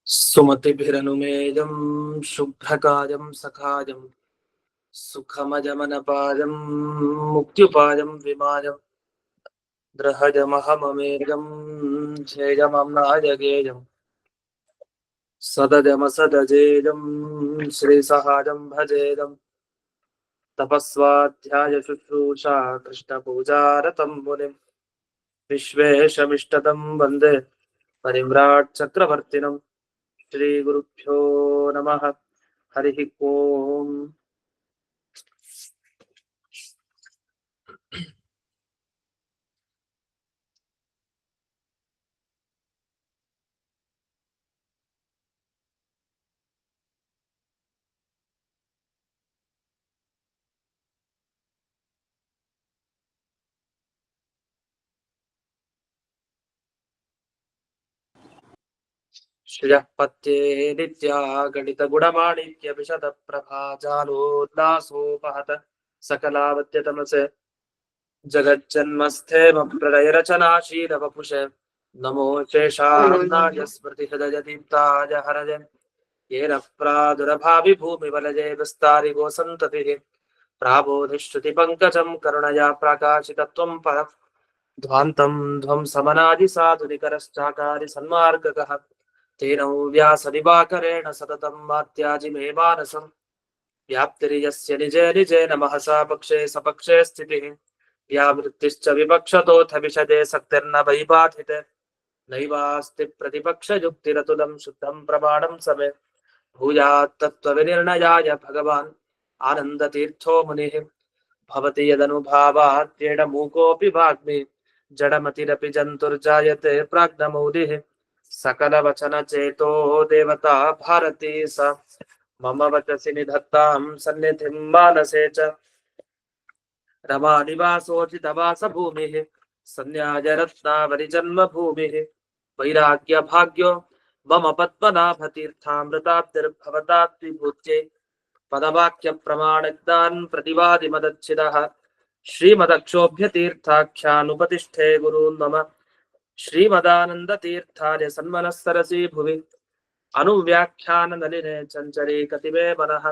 सुमतिभिरनुमेयं शुभ्रकायं सखायं सुखमजमनपायं मुक्त्युपायं विमायं द्रहजमहममेयं ध्येयमम्नायगेयं सदजमसदजेयं श्रीसहायं भजेदं तपस्वाध्यायशुश्रूषा कृष्णपूजारतं मुनिं विश्वेशमिष्टदं वन्दे परिव्राट् चक्रवर्तिनं श्रीगुरुभ्यो नमः हरिः ओम् श्रियः पत्ये नित्या गणितगुणमाणिक्यविशदप्रभाजालोल्लासोपहत सकलावद्यतमसे जगज्जन्मस्थेमप्रलयरचनाशीलवपुषे नमो शेषान्नाय स्मृतिहृदयदीप्ताय हरय येन प्रादुरभाविभूमिवलये विस्तारि गोसन्ततिः प्राबोधिश्रुतिपङ्कजं करुणया प्राकाशितत्वं परम् ध्वान्तं ध्वंसमनादिसाधुनिकरश्चाकारि सन्मार्गकः तेन व्यासदिवाकरेण सततं मात्याजि मे मानसं व्याप्तिर्यस्य निजे निजेन महसा पक्षे सपक्षे स्थितिः या वृत्तिश्च विपक्षतोऽथ विशदे सक्तिर्न वै बाधिते नैवास्ति प्रतिपक्षयुक्तिरतुलं शुद्धं प्रमाणं समे भूयात् तत्त्वविनिर्णयाय भगवान् आनन्दतीर्थो मुनिः भवति यदनुभावाद्येन मूकोऽपि वाग्मि जडमतिरपि जन्तुर्जायते प्राज्ञमौलिः सकलवचनचेतो देवता भारती स मम वचसि निधत्तां सन्निधिं मानसे च रमानिवासोचितवासभूमिः सन्न्यायरत्नावलिजन्मभूमिः वैराग्यभाग्यो मम पद्मनाभतीर्थामृताब्धिर्भवताद्विभूत्यै पदवाक्यप्रमाणज्ञान् प्रतिवादिमदच्छिदः श्रीमदक्षोभ्यतीर्थाख्यानुपतिष्ठे गुरून् मम श्रीमदानन्दतीर्थार्य सन्मनःसरसि भुवि अनुव्याख्याननलिने चञ्चरे कतिमे मनः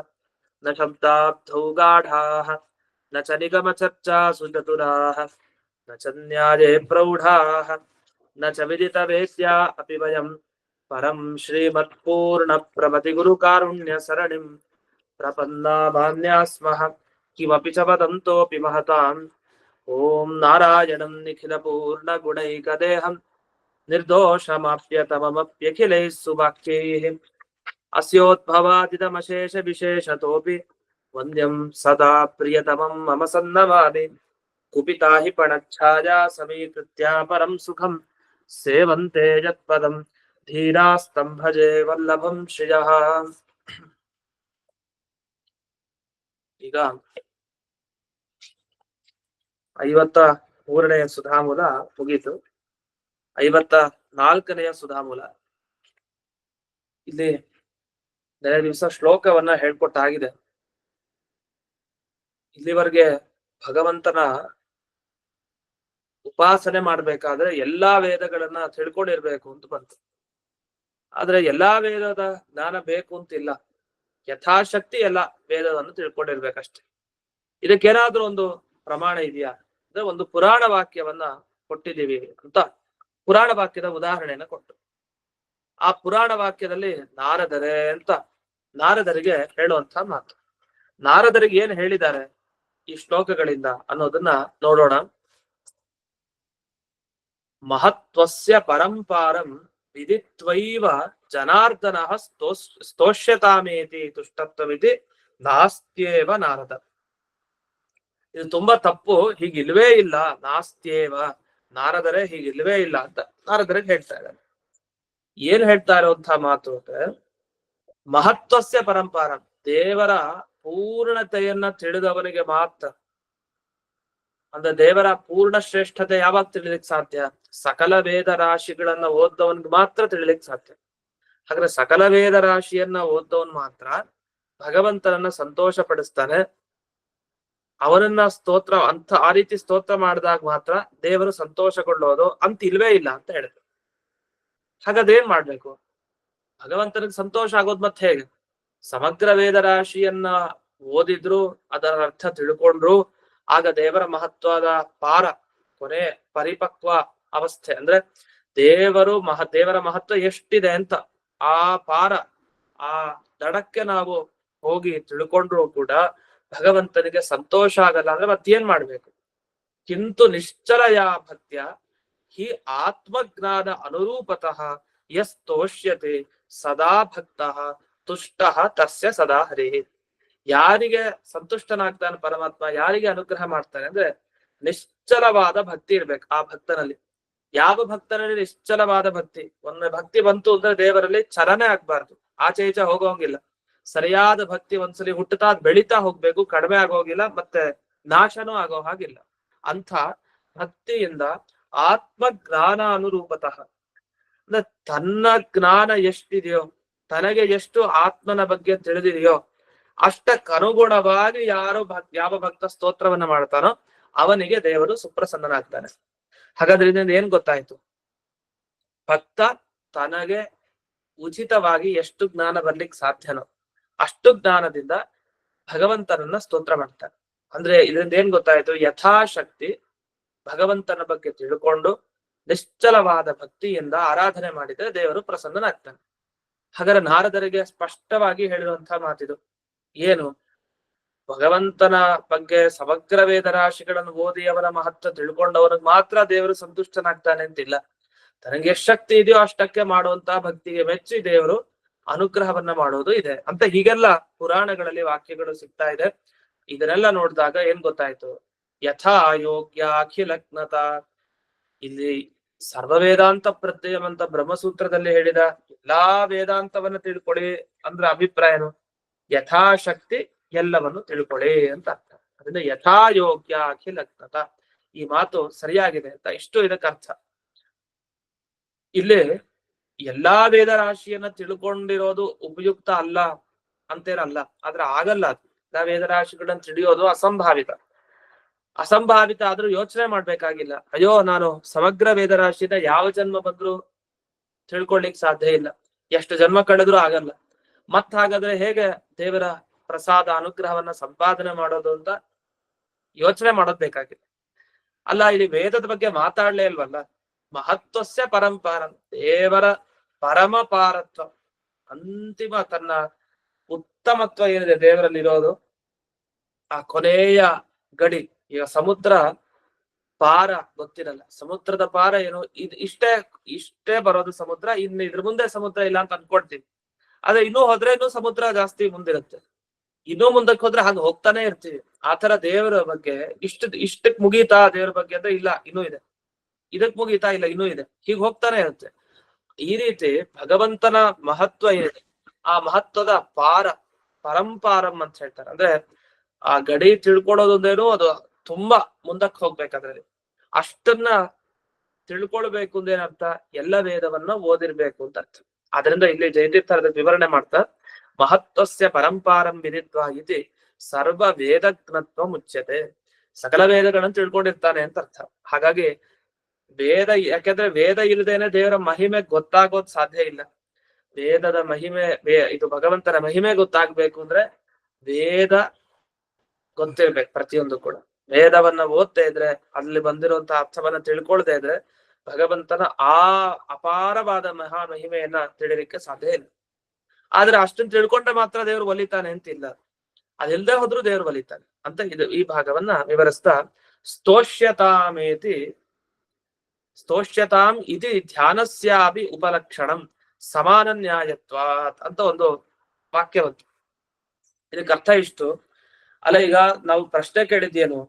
न शब्दाब्धौ गाढाः न च निगमचर्चासु चतुराः न च न्याये प्रौढाः न च विदितवेद्या अपि वयं परं श्रीमत्पूर्णप्रमतिगुरुकारुण्यसरणिं प्रपन्नामान्यास्मः किमपि च वदन्तोऽपि महताम् ॐ नारायणं निखिलपूर्णगुणैकदेहं निर्दोषमाप्यतममप्यखिलैः सुवाक्यैः अस्योद्भवादिदमशेषविशेषतोऽपि वन्द्यं सदा प्रियतमं मम सन्नमामि कुपिता हि पणच्छाया समीकृत्या परं सुखं सेवन्ते यत्पदं धीरास्तं भजे वल्लभं श्रियः ಈಗ 53ನೇ ಸುಧಾಮೂಲ ಮುಗೀತು. 54ನೇ ಸುಧಾಮೂಲ. ಇಲ್ಲಿ ನೆರೆ ದಿವಸ ಶ್ಲೋಕವನ್ನ ಹೇಳ್ಕೊಟ್ಟಾಗಿದೆ. ಇಲ್ಲಿವರೆಗೆ ಭಗವಂತನ ಉಪಾಸನೆ ಮಾಡ್ಬೇಕಾದ್ರೆ ಎಲ್ಲಾ ವೇದಗಳನ್ನ ತಿಳ್ಕೊಂಡಿರ್ಬೇಕು ಅಂತ ಬಂತು. ಆದ್ರೆ ಎಲ್ಲಾ ವೇದದ ಜ್ಞಾನ ಬೇಕು ಅಂತಿಲ್ಲ. ಯಥಾಶಕ್ತಿ ಎಲ್ಲ ವೇದವನ್ನು ತಿಳ್ಕೊಂಡಿರ್ಬೇಕಷ್ಟೆ. ಇದಕ್ಕೇನಾದ್ರೂ ಒಂದು ಪ್ರಮಾಣ ಇದೆಯಾ ಅಂದ್ರೆ ಒಂದು ಪುರಾಣ ವಾಕ್ಯವನ್ನ ಕೊಟ್ಟಿದ್ದೀವಿ ಅಂತ ಪುರಾಣ ವಾಕ್ಯದ ಉದಾಹರಣೆಯನ್ನ ಕೊಟ್ಟು, ಆ ಪುರಾಣ ವಾಕ್ಯದಲ್ಲಿ ನಾರದರಿಗೆ ಹೇಳುವಂತ ಮಾತು. ನಾರದರಿಗೆ ಏನ್ ಹೇಳಿದ್ದಾರೆ ಈ ಶ್ಲೋಕಗಳಿಂದ ಅನ್ನೋದನ್ನ ನೋಡೋಣ. ಮಹತ್ವಸ್ಯ ಪರಂಪಾರಂ ವಿದಿತ್ವೈವ ಜನಾರ್ದನ ಸ್ತೋಷ್ಯತಾಮೇತಿ ತುಷ್ಟತ್ವಮಿತಿ ನಾಸ್ತ್ಯೇವ ನಾರದ. ಇದು ತುಂಬಾ ತಪ್ಪು, ಹೀಗಿಲ್ವೇ ಇಲ್ಲ, ನಾಸ್ತ್ಯೇವ ನಾರದರೆ ಹೀಗಿಲ್ವೇ ಇಲ್ಲ ಅಂತ ನಾರದರಿಗೆ ಹೇಳ್ತಾ ಇದ್ದಾರೆ. ಏನ್ ಹೇಳ್ತಾ ಇರುವಂತಹ ಮಾತು ಅಂದ್ರೆ, ಮಹತ್ವಸ್ಯ ಪರಂಪಾರ, ದೇವರ ಪೂರ್ಣತೆಯನ್ನ ತಿಳಿದವನಿಗೆ ಮಾತ್ರ, ಅಂದ್ರೆ ದೇವರ ಪೂರ್ಣ ಶ್ರೇಷ್ಠತೆ ಯಾವಾಗ ತಿಳಿಲಿಕ್ಕೆ ಸಾಧ್ಯ? ಸಕಲ ವೇದ ರಾಶಿಗಳನ್ನ ಓದ್ದವನ್ಗೆ ಮಾತ್ರ ತಿಳಿಲಿಕ್ಕೆ ಸಾಧ್ಯ. ಹಾಗಾದ್ರೆ ಸಕಲ ವೇದ ರಾಶಿಯನ್ನ ಓದ್ದವನ್ ಮಾತ್ರ ಭಗವಂತನನ್ನ ಸಂತೋಷ ಪಡಿಸ್ತಾನೆ. ಅವನನ್ನ ಸ್ತೋತ್ರ ಆ ರೀತಿ ಸ್ತೋತ್ರ ಮಾಡಿದಾಗ ಮಾತ್ರ ದೇವರು ಸಂತೋಷಗೊಳ್ಳೋದು ಅಂತ ಇಲ್ವೇ ಇಲ್ಲ ಅಂತ ಹೇಳಿದ್ರು. ಹಾಗಾದ್ರೆ ಏನ್ ಮಾಡ್ಬೇಕು? ಭಗವಂತನಿಗೆ ಸಂತೋಷ ಆಗೋದ್ ಮತ್ತೆ ಹೇಗೆ? ಸಮಗ್ರ ವೇದ ರಾಶಿಯನ್ನ ಓದಿದ್ರು, ಅದರ ಅರ್ಥ ತಿಳ್ಕೊಂಡ್ರು, ಆಗ ದೇವರ ಮಹತ್ವದ ಪಾರ ಕೊನೆ ಪರಿಪಕ್ವ ಅವಸ್ಥೆ ಅಂದ್ರೆ ದೇವರ ಮಹತ್ವ ಎಷ್ಟಿದೆ ಅಂತ ಆ ಪಾರ ಆ ದಡಕ್ಕೆ ನಾವು ಹೋಗಿ ತಿಳ್ಕೊಂಡ್ರು ಕೂಡ ಭಗವಂತನಿಗೆ ಸಂತೋಷ ಆಗಲ್ಲ ಅಂದ್ರೆ ಮತ್ತೇನ್ ಮಾಡ್ಬೇಕು? ಕಿಂತು ನಿಶ್ಚಲಯ ಭಕ್ತ್ಯ ಹಿ ಆತ್ಮಜ್ಞಾನ ಅನುರೂಪತಃ ಯಸ್ತೋಷ್ಯತೆ ಸದಾ ಭಕ್ತ ತುಷ್ಟ ತಸ್ಯ ಸದಾ ಹರಿ. ಯಾರಿಗೆ ಸಂತುಷ್ಟನಾಗ್ತಾನೆ ಪರಮಾತ್ಮ, ಯಾರಿಗೆ ಅನುಗ್ರಹ ಮಾಡ್ತಾನೆ ಅಂದ್ರೆ ನಿಶ್ಚಲವಾದ ಭಕ್ತಿ ಇರ್ಬೇಕು ಆ ಭಕ್ತನಲ್ಲಿ. ಯಾವ ಭಕ್ತನಲ್ಲಿ ನಿಶ್ಚಲವಾದ ಭಕ್ತಿ? ಒಮ್ಮೆ ಭಕ್ತಿ ಬಂತು ಅಂದ್ರೆ ದೇವರಲ್ಲಿ ಚಲನೆ ಆಗ್ಬಾರ್ದು, ಆಚೆ ಈಚೆ ಹೋಗೋಂಗಿಲ್ಲ. ಸರಿಯಾದ ಭಕ್ತಿ ಒಂದ್ಸಲಿ ಹುಟ್ಟುತ್ತಾ ಬೆಳಿತಾ ಹೋಗ್ಬೇಕು, ಕಡಿಮೆ ಆಗೋಗಿಲ್ಲ, ಮತ್ತೆ ನಾಶನೂ ಆಗೋ ಹಾಗಿಲ್ಲ. ಅಂಥ ಭಕ್ತಿಯಿಂದ ಆತ್ಮ ಜ್ಞಾನ ಅನುರೂಪತಃ ಅಂದ್ರೆ ತನ್ನ ಜ್ಞಾನ ಎಷ್ಟಿದೆಯೋ, ತನಗೆ ಎಷ್ಟು ಆತ್ಮನ ಬಗ್ಗೆ ತಿಳಿದಿದೆಯೋ ಅಷ್ಟಕ್ಕನುಗುಣವಾಗಿ ಯಾವ ಭಕ್ತ ಸ್ತೋತ್ರವನ್ನ ಮಾಡ್ತಾನೋ ಅವನಿಗೆ ದೇವರು ಸುಪ್ರಸನ್ನನಾಗ್ತಾನೆ. ಹಾಗಾದ್ರೆ ಇದರಿಂದ ಏನ್ ಗೊತ್ತಾಯ್ತು? ಭಕ್ತ ತನಗೆ ಉಚಿತವಾಗಿ ಎಷ್ಟು ಜ್ಞಾನ ಬರ್ಲಿಕ್ಕೆ ಸಾಧ್ಯನೋ ಅಷ್ಟು ಜ್ಞಾನದಿಂದ ಭಗವಂತನನ್ನ ಸ್ತೋತ್ರ ಮಾಡ್ತಾನೆ. ಅಂದ್ರೆ ಇದರಿಂದ ಏನ್ ಗೊತ್ತಾಯ್ತು? ಯಥಾಶಕ್ತಿ ಭಗವಂತನ ಬಗ್ಗೆ ತಿಳ್ಕೊಂಡು ನಿಶ್ಚಲವಾದ ಭಕ್ತಿಯಿಂದ ಆರಾಧನೆ ಮಾಡಿದ್ರೆ ದೇವರು ಪ್ರಸನ್ನನಾಗ್ತಾನೆ. ಹಾಗಾದ್ರೆ ನಾರದರಿಗೆ ಸ್ಪಷ್ಟವಾಗಿ ಹೇಳಿರುವಂತಹ ಮಾತಿದು ಏನು? ಭಗವಂತನ ಬಗ್ಗೆ ಸಮಗ್ರ ವೇದ ರಾಶಿಗಳನ್ನು ಓದಿ ಅವರ ಮಹತ್ವ ತಿಳ್ಕೊಂಡವನಿಗೆ ಮಾತ್ರ ದೇವರು ಸಂತುಷ್ಟನಾಗ್ತಾನೆ ಅಂತಿಲ್ಲ. ತನಗೆ ಎಷ್ಟು ಶಕ್ತಿ ಇದೆಯೋ ಅಷ್ಟಕ್ಕೆ ಮಾಡುವಂತಹ ಭಕ್ತಿಗೆ ಮೆಚ್ಚಿ ದೇವರು ಅನುಗ್ರಹವನ್ನ ಮಾಡೋದು ಇದೆ ಅಂತ ಹೀಗೆಲ್ಲ ಪುರಾಣಗಳಲ್ಲಿ ವಾಕ್ಯಗಳು ಸಿಗ್ತಾ ಇದೆ. ಇದನ್ನೆಲ್ಲ ನೋಡಿದಾಗ ಏನ್ ಗೊತ್ತಾಯ್ತು? ಯಥಾ ಯೋಗ್ಯ ಅಖಿಲಜ್ಞತ. ಇಲ್ಲಿ ಸರ್ವ ವೇದಾಂತ ಪ್ರತ್ಯಯವಂತ ಬ್ರಹ್ಮಸೂತ್ರದಲ್ಲಿ ಹೇಳಿದ ಎಲ್ಲಾ ವೇದಾಂತವನ್ನ ತಿಳ್ಕೊಳ್ಳಿ ಅಂದ್ರೆ ಅಭಿಪ್ರಾಯನು ಯಥಾಶಕ್ತಿ ಎಲ್ಲವನ್ನು ತಿಳ್ಕೊಳ್ಳಿ ಅಂತ ಅರ್ಥ. ಅದರಿಂದ ಯಥಾಯೋಗ್ಯ ಅಖಿಲಜ್ಞತ ಈ ಮಾತು ಸರಿಯಾಗಿದೆ ಅಂತ ಇಷ್ಟು ಇದಕ್ಕೆ ಅರ್ಥ. ಇಲ್ಲಿ ಎಲ್ಲಾ ವೇದ ರಾಶಿಯನ್ನ ತಿಳ್ಕೊಂಡಿರೋದು ಉಪಯುಕ್ತ ಅಲ್ಲ ಅಂತೇನಲ್ಲ, ಆದ್ರೆ ಆಗಲ್ಲ. ಎಲ್ಲಾ ವೇದ ರಾಶಿಗಳನ್ನ ತಿಳಿಯೋದು ಅಸಂಭಾವಿತ ಆದ್ರೂ ಯೋಚನೆ ಮಾಡ್ಬೇಕಾಗಿಲ್ಲ. ಅಯ್ಯೋ ನಾನು ಸಮಗ್ರ ವೇದ ರಾಶಿನ ಯಾವ ಜನ್ಮ ಬಂದ್ರು ತಿಳ್ಕೊಳ್ಲಿಕ್ ಸಾಧ್ಯ ಇಲ್ಲ, ಎಷ್ಟು ಜನ್ಮ ಕಳೆದ್ರೂ ಆಗಲ್ಲ. ಮತ್ ಹಾಗಾದ್ರೆ ಹೇಗೆ ದೇವರ ಪ್ರಸಾದ ಅನುಗ್ರಹವನ್ನ ಸಂಪಾದನೆ ಮಾಡೋದು ಅಂತ ಯೋಚನೆ ಮಾಡೋದ್ ಬೇಕಾಗಿಲ್ಲ. ಅಲ್ಲ, ಇಲ್ಲಿ ವೇದದ ಬಗ್ಗೆ ಮಾತಾಡ್ಲೇ ಇಲ್ವಲ್ಲ. ಮಹತ್ವಸ್ಯ ಪರಂಪಾರ, ದೇವರ ಪರಮ ಪಾರತ್ವ, ಅಂತಿಮ ತನ್ನ ಉತ್ತಮತ್ವ ಏನಿದೆ ದೇವರಲ್ಲಿ ಇರೋದು, ಆ ಕೊನೆಯ ಗಡಿ. ಈಗ ಸಮುದ್ರ ಪಾರ ಗೊತ್ತಿರಲ್ಲ, ಸಮುದ್ರದ ಪಾರ ಏನು ಇಷ್ಟೇ ಬರೋದು ಸಮುದ್ರ, ಇನ್ನು ಇದ್ರ ಮುಂದೆ ಸಮುದ್ರ ಇಲ್ಲ ಅಂತ ಅನ್ಕೊಳ್ತೀವಿ. ಆದ್ರೆ ಇನ್ನೂ ಹೋದ್ರೆ ಇನ್ನೂ ಸಮುದ್ರ ಜಾಸ್ತಿ ಮುಂದಿರುತ್ತೆ, ಇನ್ನೂ ಮುಂದಕ್ಕೆ ಹೋದ್ರೆ ಹಾಗೆ ಹೋಗ್ತಾನೆ ಇರ್ತೀವಿ. ಆತರ ದೇವರ ಬಗ್ಗೆ ಇಷ್ಟಕ್ ಮುಗೀತಾ ದೇವರ ಬಗ್ಗೆ ಅಂದ್ರೆ ಇಲ್ಲ ಇನ್ನೂ ಇದೆ, ಇದಕ್ ಮುಗೀತಾ ಇಲ್ಲ ಇನ್ನೂ ಇದೆ, ಹೀಗೆ ಹೋಗ್ತಾನೆ ಇರುತ್ತೆ. ಈ ರೀತಿ ಭಗವಂತನ ಮಹತ್ವ ಏನಿದೆ ಆ ಮಹತ್ವದ ಪರಂಪಾರಂ ಅಂತ ಹೇಳ್ತಾರೆ. ಅಂದ್ರೆ ಆ ಗಡಿ ತಿಳ್ಕೊಳ್ಳೋದೊಂದೇನು, ಅದು ತುಂಬಾ ಮುಂದಕ್ಕೆ ಹೋಗ್ಬೇಕಾದ್ರಲ್ಲಿ ಅಷ್ಟನ್ನ ತಿಳ್ಕೊಳ್ಬೇಕು ಅಂದೇನರ್ಥ? ಎಲ್ಲ ವೇದವನ್ನ ಓದಿರ್ಬೇಕು ಅಂತ ಅರ್ಥ. ಅದರಿಂದ ಇಲ್ಲಿ ಜಯತೀರ್ಥರದ ವಿವರಣೆ ಮಾಡ್ತಾ ಮಹತ್ವಸ್ಯ ಪರಂಪಾರಂ ವಿದಿತ್ವ ಇತಿ ಸರ್ವ ವೇದಜ್ಞತ್ವ ಮುಚ್ಯತೆ. ಸಕಲ ವೇದಗಳನ್ನು ತಿಳ್ಕೊಂಡಿರ್ತಾನೆ ಅಂತ ಅರ್ಥ. ಹಾಗಾಗಿ ಯಾಕೆಂದ್ರೆ ವೇದ ಇಲ್ಲದೇನೆ ದೇವರ ಮಹಿಮೆ ಗೊತ್ತಾಗೋದ್ ಸಾಧ್ಯ ಇಲ್ಲ. ವೇದದ ಮಹಿಮೆ ಇದು ಭಗವಂತನ ಮಹಿಮೆ ಗೊತ್ತಾಗ್ಬೇಕು ಅಂದ್ರೆ ವೇದ ಗೊತ್ತಿರ್ಬೇಕು. ಪ್ರತಿಯೊಂದು ಕೂಡ ವೇದವನ್ನ ಓದ್ತಾ ಇದ್ರೆ, ಅಲ್ಲಿ ಬಂದಿರುವಂತಹ ಅರ್ಥವನ್ನ ತಿಳ್ಕೊಳ್ತಾ ಇದ್ರೆ ಭಗವಂತನ ಆ ಅಪಾರವಾದ ಮಹಿಮೆಯನ್ನ ತಿಳಿಲಿಕ್ಕೆ ಸಾಧ್ಯ ಇಲ್ಲ. ಆದ್ರೆ ಅಷ್ಟನ್ನ ತಿಳ್ಕೊಂಡ್ರೆ ಮಾತ್ರ ದೇವ್ರು ಒಲಿತಾನೆ ಅಂತಿಲ್ಲ, ಅದಿಲ್ದೆ ಹೋದ್ರು ದೇವ್ರು ಒಲಿತಾನೆ ಅಂತ ಈ ಭಾಗವನ್ನ ವಿವರಿಸ್ತಾ ಸ್ತೋಷ್ಯತಾಂ ಇತಿ ಧ್ಯಾನಸ್ಯಾಪಿ ಉಪಲಕ್ಷಣಂ ಸಮಾನ ನ್ಯಾಯತ್ವಾತ್ ಅಂತ ಒಂದು ವಾಕ್ಯ ಬಂತು. ಇದಕ್ಕೆ ಅರ್ಥ ಇಷ್ಟು ಅಲ್ಲ. ಈಗ ನಾವು ಪ್ರಶ್ನೆ ಕೇಳಿದ್ದೇನು?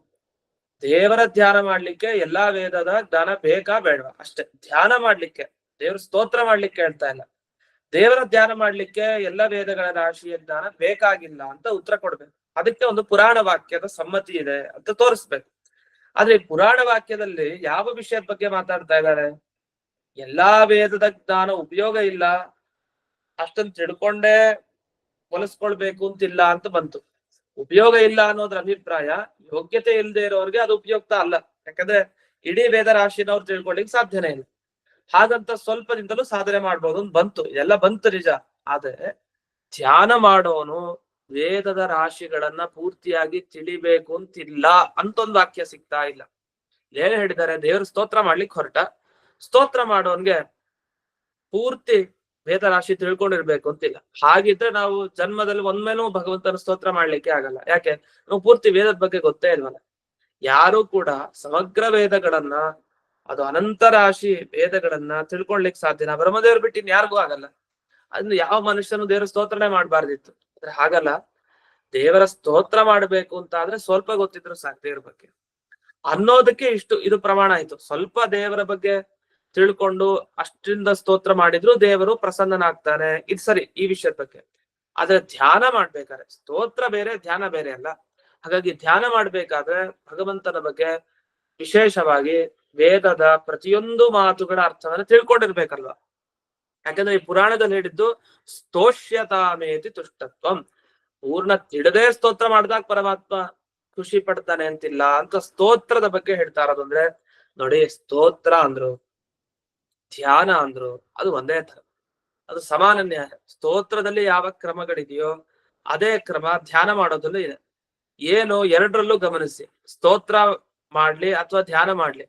ದೇವರ ಧ್ಯಾನ ಮಾಡ್ಲಿಕ್ಕೆ ಎಲ್ಲಾ ವೇದದ ಜ್ಞಾನ ಬೇಕಾ ಬೇಡವಾ? ಅಷ್ಟೇ. ಧ್ಯಾನ ಮಾಡ್ಲಿಕ್ಕೆ, ದೇವ್ರ ಸ್ತೋತ್ರ ಮಾಡ್ಲಿಕ್ಕೆ ಹೇಳ್ತಾ ಇಲ್ಲ. ದೇವರ ಧ್ಯಾನ ಮಾಡ್ಲಿಕ್ಕೆ ಎಲ್ಲ ವೇದಗಳ ರಾಶಿಯ ಜ್ಞಾನ ಬೇಕಾಗಿಲ್ಲ ಅಂತ ಉತ್ತರ ಕೊಡ್ಬೇಕು. ಅದಕ್ಕೆ ಒಂದು ಪುರಾಣ ವಾಕ್ಯದ ಸಮ್ಮತಿ ಇದೆ ಅಂತ ತೋರಿಸ್ಬೇಕು. ಆದ್ರೆ ಈ ಪುರಾಣ ವಾಕ್ಯದಲ್ಲಿ ಯಾವ ವಿಷಯದ ಬಗ್ಗೆ ಮಾತಾಡ್ತಾ ಇದ್ದಾರೆ? ಎಲ್ಲಾ ವೇದದ ಜ್ಞಾನ ಉಪಯೋಗ ಇಲ್ಲ, ಅಷ್ಟನ್ನು ತಿಳ್ಕೊಂಡೇ ಹೊಲಿಸ್ಕೊಳ್ಬೇಕು ಅಂತಿಲ್ಲ ಅಂತ ಬಂತು. ಉಪಯೋಗ ಇಲ್ಲ ಅನ್ನೋದ್ರ ಅಭಿಪ್ರಾಯ. ಯೋಗ್ಯತೆ ಇಲ್ಲದೆ ಇರೋರ್ಗೆ ಅದು ಉಪಯುಕ್ತ ಅಲ್ಲ. ಯಾಕಂದ್ರೆ ಇಡೀ ವೇದ ರಾಶಿನವ್ರು ತಿಳ್ಕೊಳ್ಳಿಕ್ ಸಾಧ್ಯನೇ ಇಲ್ಲ. ಹಾಗಂತ ಸ್ವಲ್ಪದಿಂದಲೂ ಸಾಧನೆ ಮಾಡ್ಬೋದು ಅಂತ ಬಂತು, ಎಲ್ಲ ಬಂತು ನಿಜ. ಆದ್ರೆ ಧ್ಯಾನ ಮಾಡೋನು ವೇದದ ರಾಶಿಗಳನ್ನ ಪೂರ್ತಿಯಾಗಿ ತಿಳಿಬೇಕು ಅಂತಿಲ್ಲ ಅಂತ ಒಂದು ವಾಕ್ಯ ಸಿಗ್ತಾ ಇಲ್ಲ. ಏನ್ ಹೇಳಿದ್ದಾರೆ? ದೇವ್ರ ಸ್ತೋತ್ರ ಮಾಡ್ಲಿಕ್ಕೆ ಹೊರಟ, ಸ್ತೋತ್ರ ಮಾಡೋನ್ಗೆ ಪೂರ್ತಿ ವೇದ ರಾಶಿ ತಿಳ್ಕೊಂಡಿರ್ಬೇಕು ಅಂತಿಲ್ಲ. ಹಾಗಿದ್ರೆ ನಾವು ಜನ್ಮದಲ್ಲಿ ಒಮ್ಮೆನೂ ಭಗವಂತನ ಸ್ತೋತ್ರ ಮಾಡ್ಲಿಕ್ಕೆ ಆಗಲ್ಲ. ಯಾಕೆ? ನಾವು ಪೂರ್ತಿ ವೇದದ ಬಗ್ಗೆ ಗೊತ್ತೇ ಇಲ್ವಲ್ಲ. ಯಾರು ಕೂಡ ಸಮಗ್ರ ವೇದಗಳನ್ನ, ಅದು ಅನಂತ ರಾಶಿ ವೇದಗಳನ್ನ ತಿಳ್ಕೊಳ್ಲಿಕ್ಕೆ ಸಾಧ್ಯನಾ? ಬ್ರಹ್ಮದೇವ್ರು ಬಿಟ್ಟು ಇನ್ ಯಾರಿಗೂ ಆಗಲ್ಲ. ಅದ್ನ ಯಾವ ಮನುಷ್ಯನು ದೇವರ ಸ್ತೋತ್ರನೇ ಮಾಡ್ಬಾರ್ದಿತ್ತು. ಆದ್ರೆ ಹಾಗಲ್ಲ. ದೇವರ ಸ್ತೋತ್ರ ಮಾಡ್ಬೇಕು ಅಂತ ಆದ್ರೆ ಸ್ವಲ್ಪ ಗೊತ್ತಿದ್ರು ಸಾಕು ದೇವ್ರ ಬಗ್ಗೆ ಅನ್ನೋದಕ್ಕೆ ಇದು ಪ್ರಮಾಣ ಆಯ್ತು. ಸ್ವಲ್ಪ ದೇವರ ಬಗ್ಗೆ ತಿಳ್ಕೊಂಡು ಅಷ್ಟಿಂದ ಸ್ತೋತ್ರ ಮಾಡಿದ್ರು ದೇವರು ಪ್ರಸನ್ನನಾಗ್ತಾನೆ. ಇದು ಸರಿ ಈ ವಿಷಯದ ಬಗ್ಗೆ. ಆದ್ರೆ ಧ್ಯಾನ ಮಾಡ್ಬೇಕಾದ್ರೆ ಸ್ತೋತ್ರ ಬೇರೆ, ಧ್ಯಾನ ಬೇರೆ ಅಲ್ಲ. ಹಾಗಾಗಿ ಧ್ಯಾನ ಮಾಡ್ಬೇಕಾದ್ರೆ ಭಗವಂತನ ಬಗ್ಗೆ ವಿಶೇಷವಾಗಿ ವೇದದ ಪ್ರತಿಯೊಂದು ಮಾತುಗಳ ಅರ್ಥವನ್ನ ತಿಳ್ಕೊಂಡಿರ್ಬೇಕಲ್ವಾ. ಯಾಕಂದ್ರೆ ಈ ಪುರಾಣದಲ್ಲಿ ಹೇಳಿದ್ದು ಸ್ತೋಷ್ಯತಾಮೇತಿ ತುಷ್ಟತ್ವಂ. ಪೂರ್ಣ ತಿಳಿದೇ ಸ್ತೋತ್ರ ಮಾಡಿದಾಗ ಪರಮಾತ್ಮ ಖುಷಿ ಪಡ್ತಾನೆ ಅಂತಿಲ್ಲ ಅಂತ ಸ್ತೋತ್ರದ ಬಗ್ಗೆ ಹೇಳ್ತಾ ಇರೋದು. ಅಂದ್ರೆ ನೋಡಿ, ಸ್ತೋತ್ರ ಅಂದ್ರು ಧ್ಯಾನ ಅಂದ್ರು ಅದು ಒಂದೇ ತರ, ಅದು ಸಮಾನ ನ್ಯಾಯ. ಸ್ತೋತ್ರದಲ್ಲಿ ಯಾವ ಕ್ರಮಗಳಿದೆಯೋ ಅದೇ ಕ್ರಮ ಧ್ಯಾನ ಮಾಡೋದ್ರಲ್ಲೂ ಇದೆ. ಏನು ಎರಡರಲ್ಲೂ ಗಮನಿಸಿ, ಸ್ತೋತ್ರ ಮಾಡ್ಲಿ ಅಥವಾ ಧ್ಯಾನ ಮಾಡ್ಲಿ,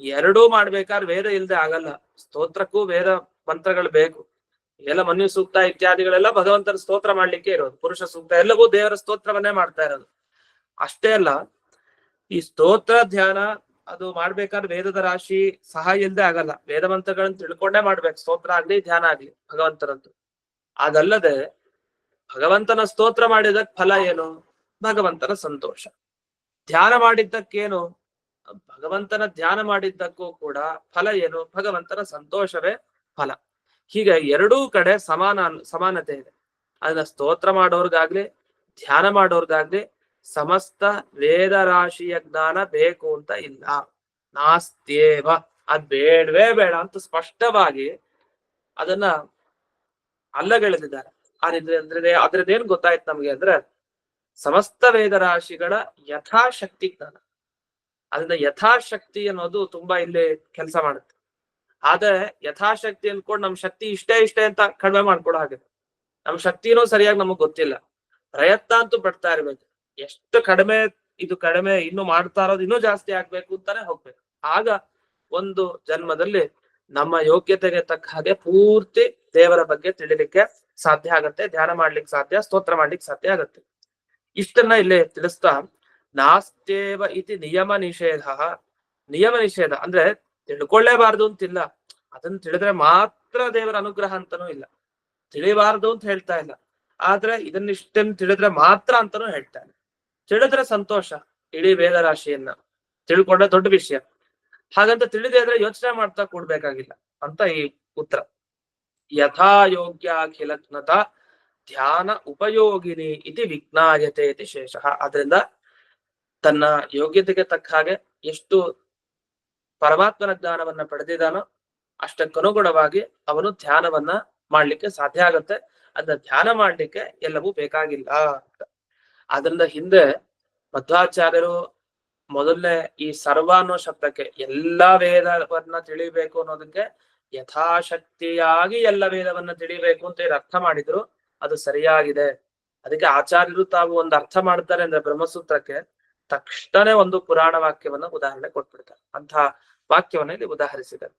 ಎರಡೂ ಮಾಡ್ಬೇಕಾದ್ರೆ ವೇದ ಇಲ್ದೆ ಆಗಲ್ಲ. ಸ್ತೋತ್ರಕ್ಕೂ ವೇದ ಮಂತ್ರಗಳು ಬೇಕು. ಎಲ್ಲ ಮನ್ಯು ಸೂಕ್ತ ಇತ್ಯಾದಿಗಳೆಲ್ಲ ಭಗವಂತನ ಸ್ತೋತ್ರ ಮಾಡ್ಲಿಕ್ಕೆ ಇರೋದು. ಪುರುಷ ಸೂಕ್ತ ಎಲ್ಲವೂ ದೇವರ ಸ್ತೋತ್ರವನ್ನೇ ಮಾಡ್ತಾ ಇರೋದು. ಅಷ್ಟೇ ಅಲ್ಲ, ಈ ಸ್ತೋತ್ರ ಧ್ಯಾನ ಅದು ಮಾಡ್ಬೇಕಾದ್ರೆ ವೇದದ ರಾಶಿ ಸಹಾಯ ಇಲ್ದೆ ಆಗಲ್ಲ. ವೇದ ಮಂತ್ರಗಳನ್ನ ತಿಳ್ಕೊಂಡೇ ಮಾಡ್ಬೇಕು, ಸ್ತೋತ್ರ ಆಗ್ಲಿ ಧ್ಯಾನ ಆಗ್ಲಿ ಭಗವಂತನದ್ದು. ಅದಲ್ಲದೆ ಭಗವಂತನ ಸ್ತೋತ್ರ ಮಾಡಿದಕ್ ಫಲ ಏನು? ಭಗವಂತನ ಸಂತೋಷ. ಧ್ಯಾನ ಮಾಡಿದ್ದಕ್ಕೇನು? ಭಗವಂತನ ಧ್ಯಾನ ಮಾಡಿದ್ದಕ್ಕೂ ಕೂಡ ಫಲ ಏನು? ಭಗವಂತನ ಸಂತೋಷವೇ ಫಲ. ಹೀಗೆ ಎರಡೂ ಕಡೆ ಸಮಾನತೆ ಇದೆ. ಅದನ್ನ ಸ್ತೋತ್ರ ಮಾಡೋರ್ಗಾಗ್ಲಿ ಧ್ಯಾನ ಮಾಡೋರ್ಗಾಗ್ಲಿ ಸಮಸ್ತ ವೇದ ರಾಶಿಯ ಜ್ಞಾನ ಬೇಕು ಅಂತ ಇಲ್ಲ. ನಾಸ್ತ್ಯೇವ, ಅದ್ ಬೇಡವೇ ಬೇಡ ಅಂತ ಸ್ಪಷ್ಟವಾಗಿ ಅದನ್ನ ಅಲ್ಲಗೆಳೆದಿದ್ದಾರೆ. ಅದ್ರದ್ದೇನ್ ಗೊತ್ತಾಯ್ತು ನಮ್ಗೆ ಅಂದ್ರೆ, ಸಮಸ್ತ ವೇದ ರಾಶಿಗಳ ಯಥಾಶಕ್ತಿ ಜ್ಞಾನ. ಅದನ್ನ ಯಥಾಶಕ್ತಿ ಅನ್ನೋದು ತುಂಬಾ ಇಲ್ಲಿ ಕೆಲಸ ಮಾಡುತ್ತೆ. ಆದ್ರೆ ಯಥಾಶಕ್ತಿ ಅನ್ಕೊಂಡು ನಮ್ ಶಕ್ತಿ ಇಷ್ಟೇ ಅಂತ ಕಡಿಮೆ ಮಾಡ್ಕೊಡೋ ಹಾಗೆ. ನಮ್ ಶಕ್ತಿನೂ ಸರಿಯಾಗಿ ನಮಗ್ ಗೊತ್ತಿಲ್ಲ, ಪ್ರಯತ್ನ ಅಂತೂ ಪಡ್ತಾ ಇರ್ಬೇಕು. ಎಷ್ಟು ಕಡಿಮೆ ಇನ್ನು ಮಾಡ್ತಾ ಇರೋದು ಇನ್ನೂ ಜಾಸ್ತಿ ಆಗ್ಬೇಕು ಅಂತಾನೆ ಹೋಗ್ಬೇಕು. ಆಗ ಒಂದು ಜನ್ಮದಲ್ಲಿ ನಮ್ಮ ಯೋಗ್ಯತೆಗೆ ತಕ್ಕ ಹಾಗೆ ಪೂರ್ತಿ ದೇವರ ಬಗ್ಗೆ ತಿಳಿಲಿಕ್ಕೆ ಸಾಧ್ಯ ಆಗತ್ತೆ, ಧ್ಯಾನ ಮಾಡ್ಲಿಕ್ಕೆ ಸಾಧ್ಯ, ಸ್ತೋತ್ರ ಮಾಡ್ಲಿಕ್ಕೆ ಸಾಧ್ಯ ಆಗತ್ತೆ. ಇಷ್ಟನ್ನ ಇಲ್ಲಿ ತಿಳಿಸ್ತಾ, ನಾಸ್ತ್ಯೇವ ಇತಿ ನಿಯಮ ನಿಷೇಧ. ನಿಯಮ ನಿಷೇಧ ಅಂದ್ರೆ ತಿಳ್ಕೊಳ್ಳೇಬಾರ್ದು ಅಂತಿಲ್ಲ, ಅದನ್ನ ತಿಳಿದ್ರೆ ಮಾತ್ರ ದೇವರ ಅನುಗ್ರಹ ಅಂತಾನೂ ಇಲ್ಲ. ತಿಳಿಬಾರ್ದು ಅಂತ ಹೇಳ್ತಾ ಇಲ್ಲ, ಆದ್ರೆ ಇದನ್ನಿಷ್ಟನ್ನು ತಿಳಿದ್ರೆ ಮಾತ್ರ ಅಂತಾನೂ ಹೇಳ್ತಾ ಇಲ್ಲ. ತಿಳಿದ್ರೆ ಸಂತೋಷ, ಇಡೀ ವೇದ ರಾಶಿಯನ್ನ ತಿಳ್ಕೊಂಡ್ರೆ ದೊಡ್ಡ ವಿಷಯ. ಹಾಗಂತ ತಿಳಿದೇ ಇದ್ರೆ ಯೋಚನೆ ಮಾಡ್ತಾ ಕೂಡ್ಬೇಕಾಗಿಲ್ಲ ಅಂತ ಈ ಉತ್ತರ. ಯಥಾ ಯೋಗ್ಯ ಅಖಿಲಜ್ಞತ ಧ್ಯಾನ ಉಪಯೋಗಿನಿ ಇತಿ ವಿಜ್ಞಾಯತೆ ಇತಿ ಶೇಷಃ. ಆದ್ರಿಂದ ತನ್ನ ಯೋಗ್ಯತೆಗೆ ತಕ್ಕ ಹಾಗೆ ಎಷ್ಟು ಪರಮಾತ್ಮನ ಜ್ಞಾನವನ್ನ ಪಡೆದಿದ್ದಾನೋ ಅಷ್ಟಕ್ಕನುಗುಣವಾಗಿ ಅವನು ಧ್ಯಾನವನ್ನ ಮಾಡ್ಲಿಕ್ಕೆ ಸಾಧ್ಯ ಆಗತ್ತೆ. ಅದನ್ನ ಧ್ಯಾನ ಮಾಡ್ಲಿಕ್ಕೆ ಎಲ್ಲವೂ ಬೇಕಾಗಿಲ್ಲ. ಅದರಿಂದ ಹಿಂದೆ ಮಧ್ವಾಚಾರ್ಯರು ಮೊದಲನೇ ಈ ಸರ್ವ ಅನ್ನೋ ಶಬ್ದಕ್ಕೆ, ಎಲ್ಲಾ ವೇದವನ್ನ ತಿಳಿಬೇಕು ಅನ್ನೋದಕ್ಕೆ ಯಥಾಶಕ್ತಿಯಾಗಿ ಎಲ್ಲ ವೇದವನ್ನ ತಿಳಿಬೇಕು ಅಂತ ಇದು ಅರ್ಥ ಮಾಡಿದ್ರು. ಅದು ಸರಿಯಾಗಿದೆ. ಅದಕ್ಕೆ ಆಚಾರ್ಯರು ತಾವು ಒಂದು ಅರ್ಥ ಮಾಡ್ತಾರೆ ಅಂದ್ರೆ ಬ್ರಹ್ಮಸೂತ್ರಕ್ಕೆ ತಕ್ಷಣ ಒಂದು ಪುರಾಣ ವಾಕ್ಯವನ್ನ ಉದಾಹರಣೆ ಕೊಟ್ಬಿಡ್ತಾರೆ. ಅಂತಹ ವಾಕ್ಯವನ್ನ ಇಲ್ಲಿ ಉದಾಹರಿಸಿದ್ದಾರೆ.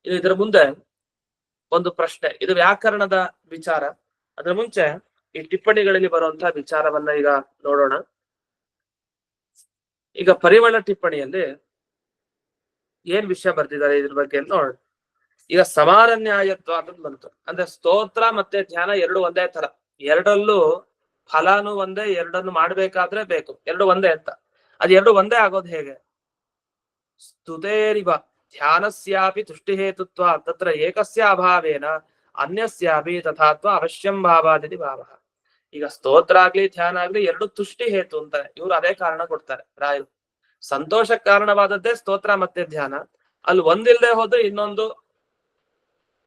ಇದರ ಮುಂದೆ ಒಂದು ಪ್ರಶ್ನೆ, ಇದು ವ್ಯಾಕರಣದ ವಿಚಾರ. ಅದ್ರ ಮುಂಚೆ ಈ ಟಿಪ್ಪಣಿಗಳಲ್ಲಿ ಬರುವಂತಹ ವಿಚಾರವನ್ನ ಈಗ ನೋಡೋಣ. ಈಗ ಪರಿಮಳ ಟಿಪ್ಪಣಿಯಲ್ಲಿ ಏನ್ ವಿಷಯ ಬರ್ತಿದ್ದಾರೆ ಇದ್ರ ಬಗ್ಗೆ ನೋಡೋಣ. ಈಗ ಸಮಾನ ನ್ಯಾಯತ್ವ ಅಂತ ಬಂತು. ಅಂದ್ರೆ ಸ್ತೋತ್ರ ಮತ್ತೆ ಧ್ಯಾನ ಎರಡು ಒಂದೇ ತರ, ಎರಡಲ್ಲೂ ಫಲಾನು ಒಂದೇ, ಎರಡನ್ನು ಮಾಡ್ಬೇಕಾದ್ರೆ ಬೇಕು, ಎರಡು ಒಂದೇ ಅಂತ. ಅದ್ ಎರಡು ಒಂದೇ ಆಗೋದು ಹೇಗೆ? ಸ್ತುತೇರಿವ ಧ್ಯಾನಸ್ಯಾಪಿ ತುಷ್ಟಿ ಹೇತುತ್ವ ತತ್ರ ಏಕಸ್ಯ ಅಭಾವೇನ ಅನ್ಯಸ್ಯಾಪಿ ತಥಾತ್ವ ಅವಶ್ಯಂ ಭಾವಾದಿತಿ ಭಾವ. ಈಗ ಸ್ತೋತ್ರ ಆಗ್ಲಿ ಧ್ಯಾನ ಆಗ್ಲಿ ಎರಡು ತುಷ್ಟಿ ಹೇತು ಅಂತಾರೆ. ಇವ್ರು ಅದೇ ಕಾರಣ ಕೊಡ್ತಾರೆ ರಾಯರು. ಸಂತೋಷಕ್ಕೆ ಕಾರಣವಾದದ್ದೇ ಸ್ತೋತ್ರ ಮತ್ತೆ ಧ್ಯಾನ. ಅಲ್ಲಿ ಒಂದಿಲ್ಲದೆ ಹೋದ್ರೆ ಇನ್ನೊಂದು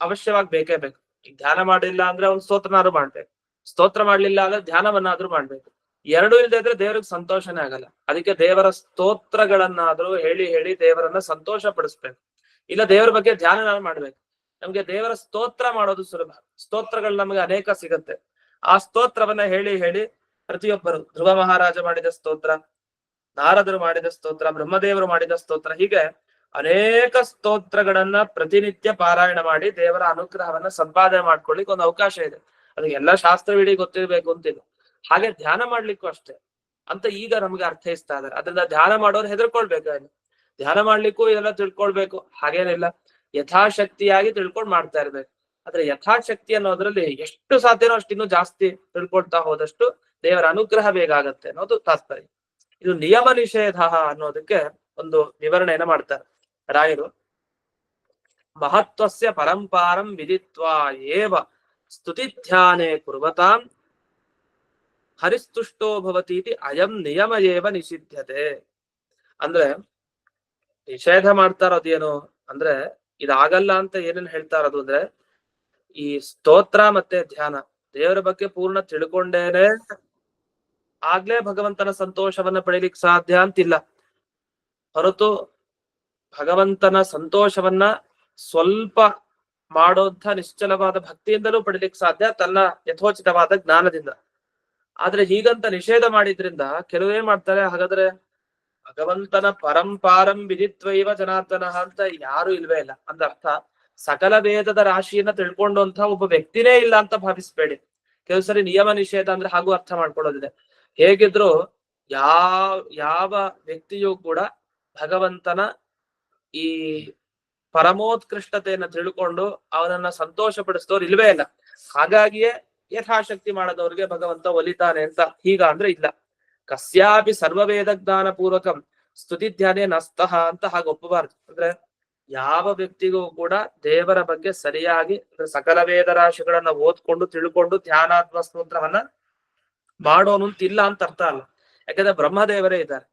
ಅವಶ್ಯವಾಗಿ ಬೇಕೇ ಬೇಕು. ಈಗ ಧ್ಯಾನ ಮಾಡಿಲ್ಲ ಅಂದ್ರೆ ಅವ್ನು ಸ್ತೋತ್ರನಾದ್ರು ಮಾಡ್ಬೇಕು, ಸ್ತೋತ್ರ ಮಾಡ್ಲಿಲ್ಲ ಅಂದ್ರೆ ಧ್ಯಾನವನ್ನಾದ್ರೂ ಮಾಡ್ಬೇಕು. ಎರಡು ಇಲ್ಲದೆ ಇದ್ರೆ ದೇವರಿಗೆ ಸಂತೋಷನೇ ಆಗಲ್ಲ. ಅದಕ್ಕೆ ದೇವರ ಸ್ತೋತ್ರಗಳನ್ನಾದ್ರೂ ಹೇಳಿ ಹೇಳಿ ದೇವರನ್ನ ಸಂತೋಷ ಪಡಿಸ್ಬೇಕು. ಇಲ್ಲ ದೇವರ ಬಗ್ಗೆ ಧ್ಯಾನ ನಾವು ಮಾಡ್ಬೇಕು. ನಮ್ಗೆ ದೇವರ ಸ್ತೋತ್ರ ಮಾಡೋದು ಸುಲಭ. ಸ್ತೋತ್ರಗಳು ನಮಗೆ ಅನೇಕ ಸಿಗತ್ತೆ. ಆ ಸ್ತೋತ್ರವನ್ನ ಹೇಳಿ ಹೇಳಿ ಪ್ರತಿಯೊಬ್ಬರು, ಧ್ರುವ ಮಹಾರಾಜ ಮಾಡಿದ ಸ್ತೋತ್ರ, ನಾರದರು ಮಾಡಿದ ಸ್ತೋತ್ರ, ಬ್ರಹ್ಮದೇವರು ಮಾಡಿದ ಸ್ತೋತ್ರ, ಹೀಗೆ ಅನೇಕ ಸ್ತೋತ್ರಗಳನ್ನ ಪ್ರತಿನಿತ್ಯ ಪಾರಾಯಣ ಮಾಡಿ ದೇವರ ಅನುಗ್ರಹವನ್ನ ಸಂಪಾದನೆ ಮಾಡ್ಕೊಳ್ಳಿಕ್ ಒಂದು ಅವಕಾಶ ಇದೆ. ಅದಕ್ಕೆಲ್ಲ ಶಾಸ್ತ್ರವಿಡಿ ಗೊತ್ತಿರ್ಬೇಕು ಅಂತಿಲ್ಲ. ಹಾಗೆ ಧ್ಯಾನ ಮಾಡ್ಲಿಕ್ಕೂ ಅಷ್ಟೇ ಅಂತ ಈಗ ನಮ್ಗೆ ಅರ್ಥೈಸ್ತಾ ಇದಾರೆ. ಅದರಿಂದ ಧ್ಯಾನ ಮಾಡೋರು ಹೆದರ್ಕೊಳ್ಬೇಕಾಗಿ, ಧ್ಯಾನ ಮಾಡ್ಲಿಕ್ಕೂ ಇದೆಲ್ಲ ತಿಳ್ಕೊಳ್ಬೇಕು ಹಾಗೇನಿಲ್ಲ. ಯಥಾಶಕ್ತಿಯಾಗಿ ತಿಳ್ಕೊಂಡ್ ಮಾಡ್ತಾ ಇರ್ಬೇಕು. ಆದ್ರೆ ಯಥಾಶಕ್ತಿ ಅನ್ನೋದ್ರಲ್ಲಿ ಎಷ್ಟು ಸಾಧ್ಯನೋ ಅಷ್ಟು ಇನ್ನೂ ಜಾಸ್ತಿ ತಿಳ್ಕೊಳ್ತಾ ಹೋದಷ್ಟು ದೇವರ ಅನುಗ್ರಹ ಬೇಗ ಆಗತ್ತೆ ಅನ್ನೋದು ತಾತ್ಪರ್ಯ. ಇದು ನಿಯಮ ನಿಷೇಧ ಅನ್ನೋದಕ್ಕೆ ಒಂದು ವಿವರಣೆಯನ್ನ ಮಾಡ್ತಾರೆ ರಾಯರು. ಮಹತ್ವಸ್ಯ ಪರಂಪಾರಂ ವಿದಿತ್ವಾ ಏವ ಸ್ತುತಿ ಧ್ಯಾನೇ ಕುರ್ವತಾಂ ಹರಿಸ್ತುಷ್ಟೋ ಭವತೀತಿ ಅಯಂ ನಿಯಮ ಏವ ನಿಷಿಧ್ಯತೆ. ಅಂದ್ರೆ ನಿಷೇಧ ಮಾಡ್ತಾ ಇರೋದೇನು ಅಂದ್ರೆ, ಇದಾಗಲ್ಲ ಅಂತ ಏನೇನ್ ಹೇಳ್ತಾ ಇರೋದು ಅಂದ್ರೆ, ಈ ಸ್ತೋತ್ರ ಮತ್ತೆ ಧ್ಯಾನ ದೇವರ ಬಗ್ಗೆ ಪೂರ್ಣ ತಿಳ್ಕೊಂಡೇನೆ ಆಗ್ಲೇ ಭಗವಂತನ ಸಂತೋಷವನ್ನ ಪಡೀಲಿಕ್ಕೆ ಸಾಧ್ಯ ಅಂತಿಲ್ಲ. ಹೊರತು ಭಗವಂತನ ಸಂತೋಷವನ್ನ ಸ್ವಲ್ಪ ಮಾಡೋಂಥ ನಿಶ್ಚಲವಾದ ಭಕ್ತಿಯಿಂದಲೂ ಪಡಿಲಿಕ್ಕೆ ಸಾಧ್ಯ, ತನ್ನ ಯಥೋಚಿತವಾದ ಜ್ಞಾನದಿಂದ. ಆದ್ರೆ ಹೀಗಂತ ನಿಷೇಧ ಮಾಡಿದ್ರಿಂದ ಕೆಲವೇನ್ ಮಾಡ್ತಾರೆ, ಹಾಗಾದ್ರೆ ಭಗವಂತನ ಪರಂಪಾರಂ ವಿದಿತ್ವೈವ ಜನಾರ್ದನ ಅಂತ ಯಾರು ಇಲ್ವೇ ಇಲ್ಲ ಅಂತ ಅರ್ಥ. ಸಕಲ ವೇದದ ರಾಶಿಯನ್ನ ತಿಳ್ಕೊಂಡಂತ ಒಬ್ಬ ವ್ಯಕ್ತಿನೇ ಇಲ್ಲ ಅಂತ ಭಾವಿಸ್ಬೇಡಿ. ಕೆಲವು ಸರಿ ನಿಯಮ ನಿಷೇಧ ಅಂದ್ರೆ ಹಾಗೂ ಅರ್ಥ ಮಾಡ್ಕೊಳ್ಳೋದಿದೆ. ಹೇಗಿದ್ರು ಯಾವ ವ್ಯಕ್ತಿಯೂ ಕೂಡ ಭಗವಂತನ ಈ ಪರಮೋತ್ಕೃಷ್ಟತೆಯನ್ನ ತಿಳ್ಕೊಂಡು ಅವನನ್ನ ಸಂತೋಷ ಪಡಿಸಿದವ್ರು ಇಲ್ವೇ ಇಲ್ಲ. ಹಾಗಾಗಿಯೇ ಯಥಾಶಕ್ತಿ ಮಾಡದವ್ರಿಗೆ ಭಗವಂತ ಒಲಿತಾನೆ ಅಂತ ಹೀಗ ಅಂದ್ರೆ ಇಲ್ಲ. ಕಸ್ಯಾಪಿ ಸರ್ವವೇದ ಜ್ಞಾನ ಪೂರ್ವಕಂ ಸ್ತುತಿ ಧ್ಯಾನೇ ನಸ್ತಃ ಅಂತ ಹಾಗೆ ಒಪ್ಪಬಾರ್ದು. ಅಂದ್ರೆ ಯಾವ ವ್ಯಕ್ತಿಗೂ ಕೂಡ ದೇವರ ಬಗ್ಗೆ ಸರಿಯಾಗಿ ಸಕಲ ವೇದ ರಾಶಿಗಳನ್ನ ಓದ್ಕೊಂಡು ತಿಳ್ಕೊಂಡು ಧ್ಯಾನಾತ್ಮ ಸ್ತೋತ್ರವನ್ನ ಮಾಡೋನು ಅಂತಿಲ್ಲ ಅಂತ ಅರ್ಥ ಅಲ್ಲ. ಯಾಕಂದ್ರೆ ಬ್ರಹ್ಮದೇವರೇ ಇದ್ದಾರೆ.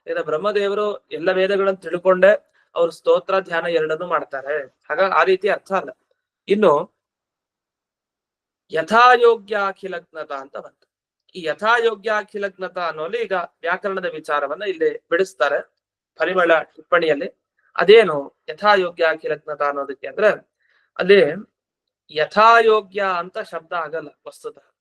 ಯಾಕಂದ್ರೆ ಬ್ರಹ್ಮದೇವರು ಎಲ್ಲ ವೇದಗಳನ್ನು ತಿಳ್ಕೊಂಡೆ ಅವ್ರು ಸ್ತೋತ್ರ ಧ್ಯಾನ ಎರಡನ್ನು ಮಾಡ್ತಾರೆ. ಹಾಗಾಗಿ ಆ ರೀತಿ ಅರ್ಥ ಅಲ್ಲ. ಇನ್ನು ಯಥಾಯೋಗ್ಯಾಖಿಲಗ್ನತ ಅಂತ ಬಂತು. ಈ ಯಥಾಯೋಗ್ಯಾಖಿಲಗ್ನತ ಅನ್ನೋಲ್ಲಿ ಈಗ ವ್ಯಾಕರಣದ ವಿಚಾರವನ್ನ ಇಲ್ಲಿ ಬಿಡಿಸ್ತಾರೆ ಪರಿಮಳ ಟಿಪ್ಪಣಿಯಲ್ಲಿ. ಅದೇನು ಯಥಾಯೋಗ್ಯಾಖಿಲಗ್ನತ ಅನ್ನೋದಕ್ಕೆ ಅಂದ್ರೆ, ಅಲ್ಲಿ ಯಥಾಯೋಗ್ಯ ಅಂತ ಶಬ್ದ ಆಗಲ್ಲ ವಸ್ತುತಃ,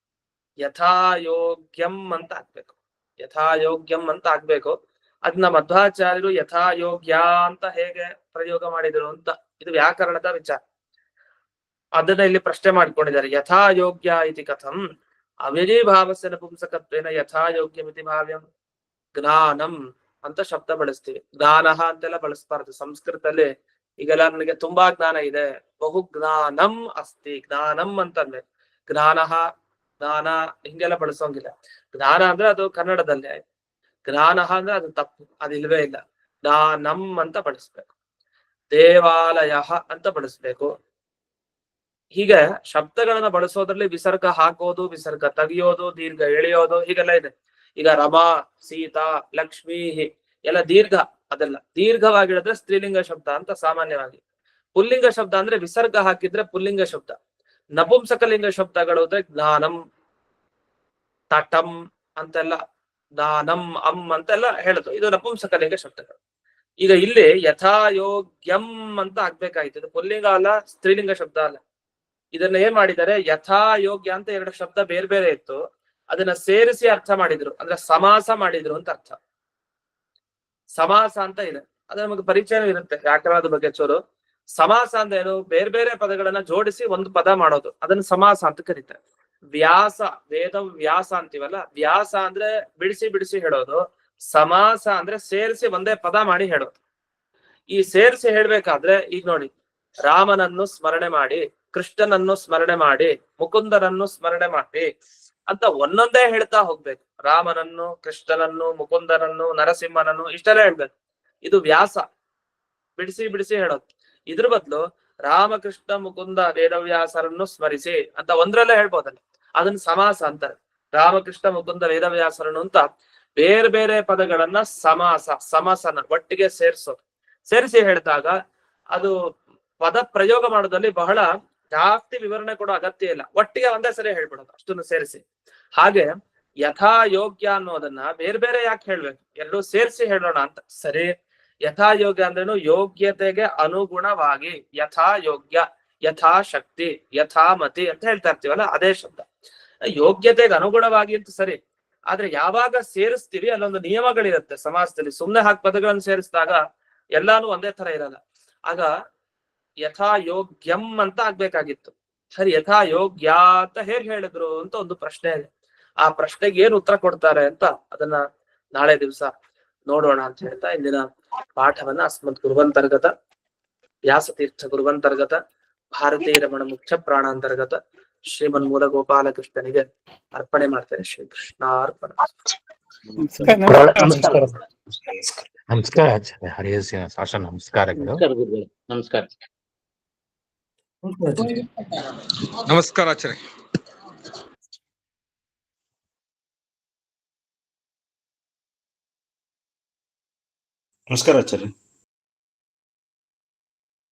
ಯಥಾಯೋಗ್ಯಂ ಅಂತ ಆಗ್ಬೇಕು. ಯಥಾಯೋಗ್ಯಂ ಅಂತ ಆಗ್ಬೇಕು. ಅದನ್ನ ಮಧ್ವಾಚಾರ್ಯರು ಯಥಾಯೋಗ್ಯ ಅಂತ ಹೇಗೆ ಪ್ರಯೋಗ ಮಾಡಿದರು ಅಂತ ಇದು ವ್ಯಾಕರಣದ ವಿಚಾರ. ಅದನ್ನ ಇಲ್ಲಿ ಪ್ರಶ್ನೆ ಮಾಡ್ಕೊಂಡಿದ್ದಾರೆ. ಯಥಾಯೋಗ್ಯ ಇತಿ ಕಥಂ ಅವಿಧಿಭಾವಸ್ಯ ನಪುಂಸಕತ್ವೇನ ಯಥಾಯೋಗ್ಯಮಿತಿ ಭಾವ್ಯಂ. ಜ್ಞಾನಂ ಅಂತ ಶಬ್ದ ಬಳಸ್ತೀವಿ, ಜ್ಞಾನಃ ಅಂತೆಲ್ಲ ಬಳಸಬಾರ್ದು ಸಂಸ್ಕೃತದಲ್ಲಿ. ಈಗೆಲ್ಲ ನನಗೆ ತುಂಬಾ ಜ್ಞಾನ ಇದೆ, ಬಹು ಜ್ಞಾನಂ ಅಸ್ತಿ, ಜ್ಞಾನಂ ಅಂತಂದ್ರೆ ಜ್ಞಾನಃ ಜ್ಞಾನ ಹಿಂಗೆಲ್ಲ ಬಳಸೋಂಗಿಲ್ಲ. ಜ್ಞಾನ ಅಂದ್ರೆ ಅದು ಕನ್ನಡದಲ್ಲೇ, ಜ್ಞಾನ ಅಂದ್ರೆ ಅದು ತಪ್ಪು, ಅದಿಲ್ವೇ ಇಲ್ಲ. ಜ್ಞಾನಂ ಅಂತ ಬಳಸ್ಬೇಕು. ದೇವಾಲಯ ಅಂತ ಬಳಸ್ಬೇಕು. ಹೀಗೆ ಶಬ್ದಗಳನ್ನ ಬಳಸೋದ್ರಲ್ಲಿ ವಿಸರ್ಗ ಹಾಕೋದು, ವಿಸರ್ಗ ತೆಗಿಯೋದು, ದೀರ್ಘ ಎಳೆಯೋದು ಹೀಗೆಲ್ಲ ಇದೆ. ಈಗ ರಮಾ, ಸೀತಾ, ಲಕ್ಷ್ಮೀ ಎಲ್ಲ ದೀರ್ಘ, ಅದೆಲ್ಲ ದೀರ್ಘವಾಗಿಡಿದ್ರೆ ಸ್ತ್ರೀಲಿಂಗ ಶಬ್ದ ಅಂತ ಸಾಮಾನ್ಯವಾಗಿ. ಪುಲ್ಲಿಂಗ ಶಬ್ದ ಅಂದ್ರೆ ವಿಸರ್ಗ ಹಾಕಿದ್ರೆ ಪುಲ್ಲಿಂಗ ಶಬ್ದ. ನಪುಂಸಕಲಿಂಗ ಶಬ್ದಗಳು ಅಂದ್ರೆ ಜ್ಞಾನಂ, ತಟಂ ಅಂತೆಲ್ಲ, ಜ್ಞಾನಂ ಅಂ ಅಂತೆಲ್ಲ ಹೇಳುದು. ಇದು ನಪುಂಸಕಲಿಂಗ ಶಬ್ದಗಳು. ಈಗ ಇಲ್ಲಿ ಯಥಾಯೋಗ್ಯಂ ಅಂತ ಆಗ್ಬೇಕಾಯ್ತು. ಇದು ಪುಲ್ಲಿಂಗ ಅಲ್ಲ, ಸ್ತ್ರೀಲಿಂಗ ಶಬ್ದ ಅಲ್ಲ. ಇದನ್ನ ಏನ್ ಮಾಡಿದ್ದಾರೆ, ಯಥಾಯೋಗ್ಯ ಅಂತ ಎರಡು ಶಬ್ದ ಬೇರೆ ಬೇರೆ ಇತ್ತು, ಅದನ್ನ ಸೇರಿಸಿ ಅರ್ಥ ಮಾಡಿದ್ರು. ಅಂದ್ರೆ ಸಮಾಸ ಮಾಡಿದ್ರು ಅಂತ ಅರ್ಥ. ಸಮಾಸ ಅಂತ ಇದೆ, ಅದು ನಮಗೆ ಪರಿಚಯ ಇರುತ್ತೆ ವ್ಯಾಕರಣದ ಬಗ್ಗೆ ಚೂರು. ಸಮಾಸ ಅಂದ್ರೆ ಏನು, ಬೇರೆ ಬೇರೆ ಪದಗಳನ್ನ ಜೋಡಿಸಿ ಒಂದು ಪದ ಮಾಡೋದು, ಅದನ್ನ ಸಮಾಸ ಅಂತ ಕರೀತಾರೆ. ವ್ಯಾಸ, ವೇದ ವ್ಯಾಸ ಅಂತೀವಲ್ಲ, ವ್ಯಾಸ ಅಂದ್ರೆ ಬಿಡಿಸಿ ಬಿಡಿಸಿ ಹೇಳೋದು, ಸಮಾಸ ಅಂದ್ರೆ ಸೇರಿಸಿ ಒಂದೇ ಪದ ಮಾಡಿ ಹೇಳೋದು. ಈ ಸೇರಿಸಿ ಹೇಳ್ಬೇಕಾದ್ರೆ ಈಗ ನೋಡಿ, ರಾಮನನ್ನು ಸ್ಮರಣೆ ಮಾಡಿ, ಕೃಷ್ಣನನ್ನು ಸ್ಮರಣೆ ಮಾಡಿ, ಮುಕುಂದನನ್ನು ಸ್ಮರಣೆ ಮಾಡಿ ಅಂತ ಒಂದೊಂದೇ ಹೇಳ್ತಾ ಹೋಗ್ಬೇಕು. ರಾಮನನ್ನು, ಕೃಷ್ಣನನ್ನು, ಮುಕುಂದನನ್ನು, ನರಸಿಂಹನನ್ನು ಇಷ್ಟೆಲ್ಲ ಹೇಳ್ಬೇಕು. ಇದು ವ್ಯಾಸ, ಬಿಡಿಸಿ ಬಿಡಿಸಿ ಹೇಳೋದು. ಇದ್ರ ಬದಲು ರಾಮಕೃಷ್ಣ ಮುಕುಂದ ವೇದವ್ಯಾಸರನ್ನು ಸ್ಮರಿಸಿ ಅಂತ ಒಂದ್ರಲ್ಲೇ ಹೇಳ್ಬೋದಲ್ಲ, ಅದನ್ನ ಸಮಾಸ ಅಂತಾರೆ. ರಾಮಕೃಷ್ಣ ಮುಕುಂದ ವೇದವ್ಯಾಸರನ್ನು ಅಂತ ಬೇರೆ ಬೇರೆ ಪದಗಳನ್ನ ಸಮಾಸ, ಸಮಾಸನ ಒಟ್ಟಿಗೆ ಸೇರಿಸೋದು. ಸೇರಿಸಿ ಹೇಳಿದಾಗ ಅದು ಪದ ಪ್ರಯೋಗ ಮಾಡೋದ್ರಲ್ಲಿ ಬಹಳ ಜಾಸ್ತಿ ವಿವರಣೆ ಕೊಡೋ ಅಗತ್ಯ ಇಲ್ಲ, ಒಟ್ಟಿಗೆ ಒಂದೇ ಸರಿ ಹೇಳ್ಬಿಡೋದು ಅಷ್ಟನ್ನು ಸೇರಿಸಿ. ಹಾಗೆ ಯಥಾ ಯೋಗ್ಯ ಅನ್ನೋದನ್ನ ಬೇರೆ ಬೇರೆ ಯಾಕೆ ಹೇಳ್ಬೇಕು, ಎರಡು ಸೇರಿಸಿ ಹೇಳೋಣ ಅಂತ. ಸರಿ, ಯಥಾ ಯೋಗ್ಯ ಅಂದ್ರೇನು, ಯೋಗ್ಯತೆಗೆ ಅನುಗುಣವಾಗಿ, ಯಥಾ ಯೋಗ್ಯ, ಯಥಾ ಶಕ್ತಿ, ಯಥಾ ಮತಿ ಅಂತ ಹೇಳ್ತಾ ಇರ್ತೀವಲ್ಲ, ಅದೇ ಶಬ್ದ. ಯೋಗ್ಯತೆಗೆ ಅನುಗುಣವಾಗಿ ಅಂತ ಸರಿ, ಆದ್ರೆ ಯಾವಾಗ ಸೇರಿಸ್ತೀವಿ ಅಲ್ಲೊಂದು ನಿಯಮಗಳಿರುತ್ತೆ ಸಮಾಜದಲ್ಲಿ. ಸುಮ್ನೆ ಹಾಕಿ ಪದಗಳನ್ನು ಸೇರಿಸಿದಾಗ ಎಲ್ಲಾನು ಒಂದೇ ತರ ಇರಲ್ಲ. ಆಗ ಯಥಾ ಯೋಗ್ಯಂ ಅಂತ ಆಗ್ಬೇಕಾಗಿತ್ತು. ಸರಿ, ಯಥಾ ಯೋಗ್ಯ ಅಂತ ಹೇಗ್ ಹೇಳಿದ್ರು ಅಂತ ಒಂದು ಪ್ರಶ್ನೆ ಇದೆ. ಆ ಪ್ರಶ್ನೆಗೆ ಏನ್ ಉತ್ತರ ಕೊಡ್ತಾರೆ ಅಂತ ಅದನ್ನ ನಾಳೆ ದಿವಸ ನೋಡೋಣ ಅಂತ ಹೇಳ್ತಾ ಇಂದಿನ ಪಾಠವನ್ನ ಅಸ್ಮತ್ ಗುರುವಂತರ್ಗತ ವ್ಯಾಸತೀರ್ಥ ಗುರುವಂತರ್ಗತ ಭಾರತೀಯ ರಮಣ ಮುಖ್ಯ ಪ್ರಾಣಾಂತರ್ಗತ ಶ್ರೀಮನ್ ಮೂಲ ಗೋಪಾಲಕೃಷ್ಣನಿಗೆ ಅರ್ಪಣೆ ಮಾಡ್ತೇನೆ. ಶ್ರೀಕೃಷ್ಣಾರ್ಪಣ. ನಮಸ್ಕಾರ ಆಚಾರ್ಯ. ಹರಿಯಸಿನ ಶಾಸನ ನಮಸ್ಕಾರಗಳು. ನಮಸ್ಕಾರ. ನಮಸ್ಕಾರ ಆಚಾರ್ಯ. ನಮಸ್ಕಾರ ಆಚಾರ್ಯ.